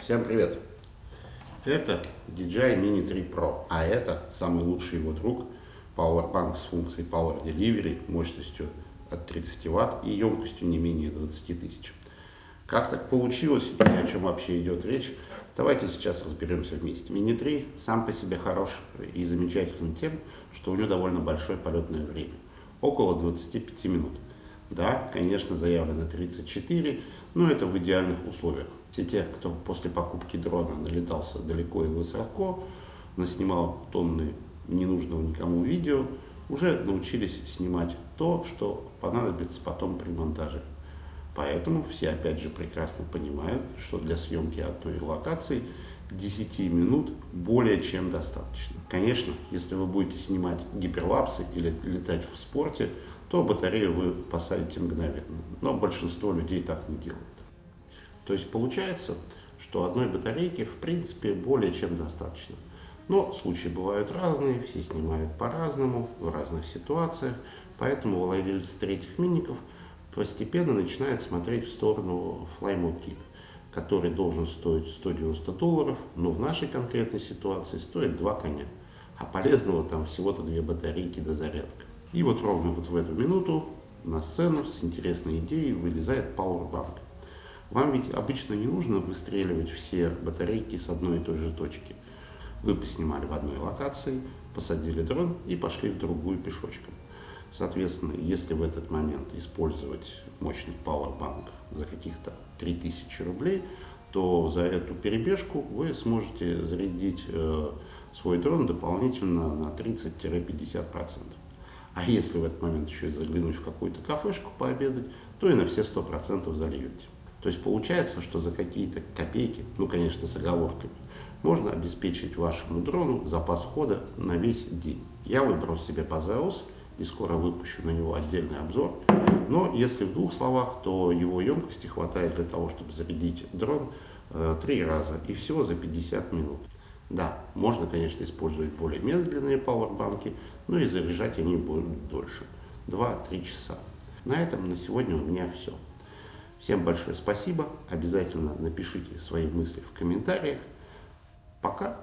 Всем привет! Это DJI Mini 3 Pro, а это самый лучший его друг Powerbank с функцией Power Delivery мощностью от 30 Вт и емкостью не менее 20 тысяч. Как так получилось и о чем вообще идет речь, давайте сейчас разберемся вместе. Mini 3 сам по себе хорош и замечателен тем, что у него довольно большое полетное время, около 25 минут. Да, конечно, заявлено 34, но это в идеальных условиях. Все те, кто после покупки дрона налетался далеко и высоко, наснимал тонны ненужного никому видео, уже научились снимать то, что понадобится потом при монтаже. Поэтому все опять же прекрасно понимают, что для съемки одной локации 10 минут более чем достаточно. Конечно, если вы будете снимать гиперлапсы или летать в спорте, то батарею вы посадите мгновенно. Но большинство людей так не делают. То есть получается, что одной батарейки в принципе более чем достаточно. Но случаи бывают разные, все снимают по-разному, в разных ситуациях. Поэтому владельцы третьих миников постепенно начинают смотреть в сторону Flymode Kit, который должен стоить $190, но в нашей конкретной ситуации стоит 2 коня. А полезного там всего-то 2 батарейки до зарядка. И вот ровно вот в эту минуту на сцену с интересной идеей вылезает Powerbank. Вам ведь обычно не нужно выстреливать все батарейки с одной и той же точки. Вы поснимали в одной локации, посадили дрон и пошли в другую пешочком. Соответственно, если в этот момент использовать мощный Powerbank за каких-то 3000 рублей, то за эту перебежку вы сможете зарядить свой дрон дополнительно на 30-50%. А если в этот момент еще и заглянуть в какую-то кафешку пообедать, то и на все 100% зальете. То есть получается, что за какие-то копейки, ну конечно с оговорками, можно обеспечить вашему дрону запас хода на весь день. Я выбрал себе Pazeos и скоро выпущу на него отдельный обзор. Но если в 2 словах, то его емкости хватает для того, чтобы зарядить дрон 3 раза и всего за 50 минут. Да, можно, конечно, использовать более медленные пауэрбанки, но и заряжать они будут дольше, 2-3 часа. На этом на сегодня у меня все. Всем большое спасибо, обязательно напишите свои мысли в комментариях. Пока!